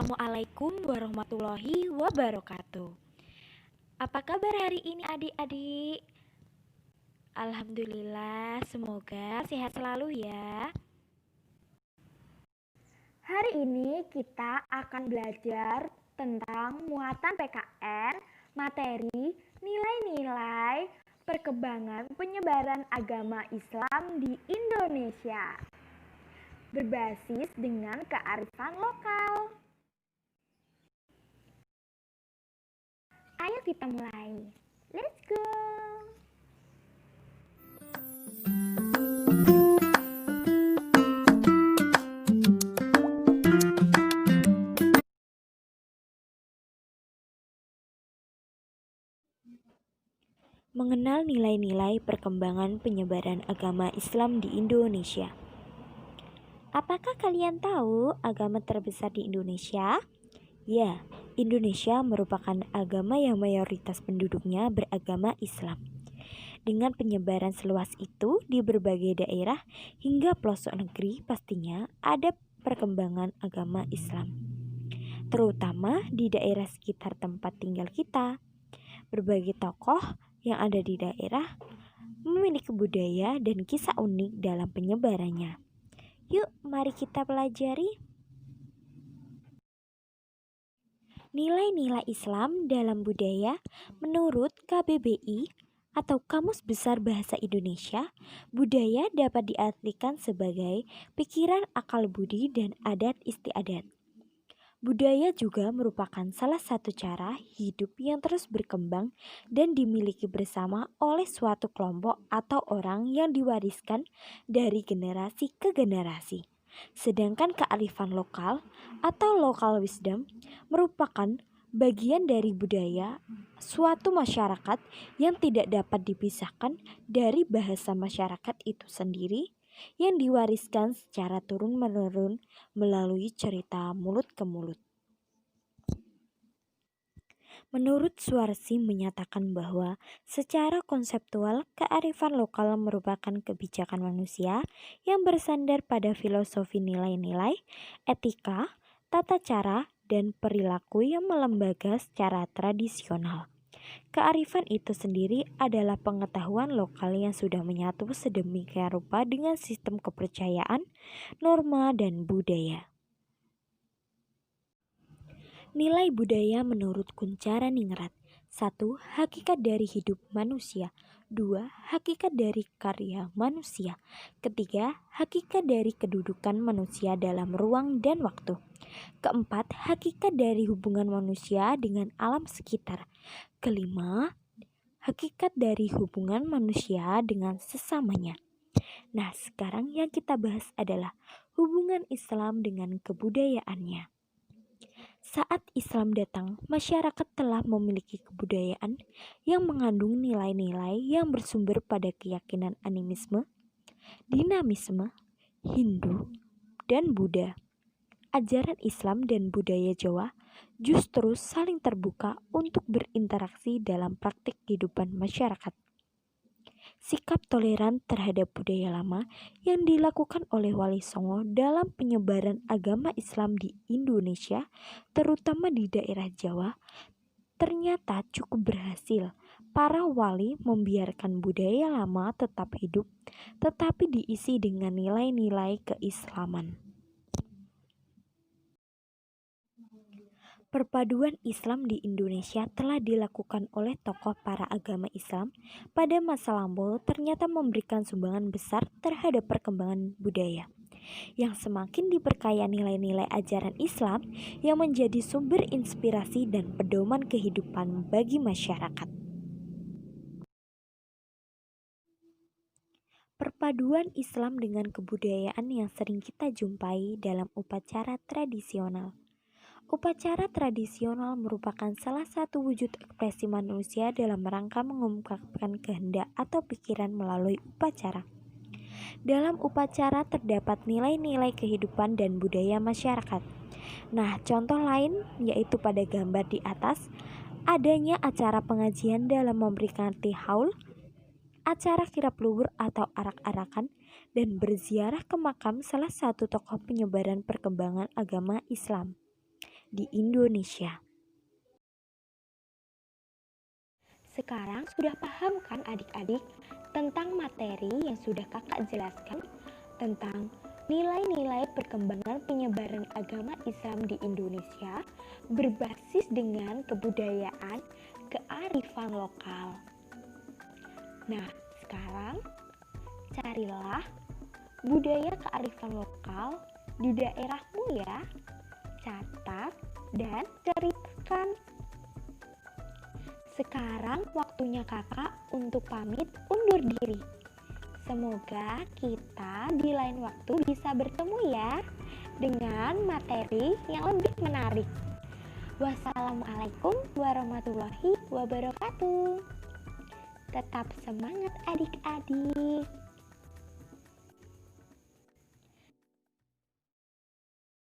Assalamualaikum warahmatullahi wabarakatuh. Apa kabar hari ini adik-adik? Alhamdulillah, semoga sehat selalu ya. Hari ini kita akan belajar tentang muatan PKN, materi, nilai-nilai, perkembangan penyebaran agama Islam di Indonesia berbasis dengan kearifan lokal. Ayo kita mulai. Let's go! Mengenal nilai-nilai perkembangan penyebaran agama Islam di Indonesia. Apakah kalian tahu agama terbesar di Indonesia? Ya, Indonesia merupakan agama yang mayoritas penduduknya beragama Islam. Dengan penyebaran seluas itu di berbagai daerah hingga pelosok negeri, pastinya ada perkembangan agama Islam, terutama di daerah sekitar tempat tinggal kita. Berbagai tokoh yang ada di daerah memiliki budaya dan kisah unik dalam penyebarannya. Yuk, mari kita pelajari nilai-nilai Islam dalam budaya. Menurut KBBI atau Kamus Besar Bahasa Indonesia, budaya dapat diartikan sebagai pikiran, akal budi, dan adat istiadat. Budaya juga merupakan salah satu cara hidup yang terus berkembang dan dimiliki bersama oleh suatu kelompok atau orang yang diwariskan dari generasi ke generasi. Sedangkan kearifan lokal atau local wisdom merupakan bagian dari budaya suatu masyarakat yang tidak dapat dipisahkan dari bahasa masyarakat itu sendiri yang diwariskan secara turun-menurun melalui cerita mulut ke mulut. Menurut Suarsi menyatakan bahwa secara konseptual kearifan lokal merupakan kebijakan manusia yang bersandar pada filosofi nilai-nilai, etika, tata cara, dan perilaku yang melembaga secara tradisional. Kearifan itu sendiri adalah pengetahuan lokal yang sudah menyatu sedemikian rupa dengan sistem kepercayaan, norma, dan budaya. Nilai budaya menurut Kunchara Ningrat. 1. Hakikat dari hidup manusia. 2. Hakikat dari karya manusia. Ketiga, hakikat dari kedudukan manusia dalam ruang dan waktu. Keempat, hakikat dari hubungan manusia dengan alam sekitar. Kelima, hakikat dari hubungan manusia dengan sesamanya. Nah, sekarang yang kita bahas adalah hubungan Islam dengan kebudayaannya. Saat Islam datang, masyarakat telah memiliki kebudayaan yang mengandung nilai-nilai yang bersumber pada keyakinan animisme, dinamisme, Hindu, dan Buddha. Ajaran Islam dan budaya Jawa justru saling terbuka untuk berinteraksi dalam praktik kehidupan masyarakat. Sikap toleran terhadap budaya lama yang dilakukan oleh Wali Songo dalam penyebaran agama Islam di Indonesia, terutama di daerah Jawa, ternyata cukup berhasil. Para wali membiarkan budaya lama tetap hidup, tetapi diisi dengan nilai-nilai keislaman. Perpaduan Islam di Indonesia telah dilakukan oleh tokoh para agama Islam pada masa lampau ternyata memberikan sumbangan besar terhadap perkembangan budaya yang semakin diperkaya nilai-nilai ajaran Islam yang menjadi sumber inspirasi dan pedoman kehidupan bagi masyarakat. Perpaduan Islam dengan kebudayaan yang sering kita jumpai dalam upacara tradisional. Upacara tradisional merupakan salah satu wujud ekspresi manusia dalam rangka mengungkapkan kehendak atau pikiran melalui upacara. Dalam upacara terdapat nilai-nilai kehidupan dan budaya masyarakat. Nah, contoh lain yaitu pada gambar di atas, adanya acara pengajian dalam memberikan haul, acara kirap luhur atau arak-arakan, dan berziarah ke makam salah satu tokoh penyebaran perkembangan agama Islam. di Indonesia. Sekarang sudah paham kan adik-adik tentang materi yang sudah kakak jelaskan tentang nilai-nilai perkembangan penyebaran agama Islam di Indonesia berbasis dengan kebudayaan kearifan lokal. Nah, sekarang carilah budaya kearifan lokal di daerahmu ya. Catat dan ceritakan. Sekarang waktunya kakak untuk pamit undur diri. Semoga kita di lain waktu bisa bertemu ya dengan materi yang lebih menarik. Wassalamualaikum warahmatullahi wabarakatuh. Tetap semangat adik-adik.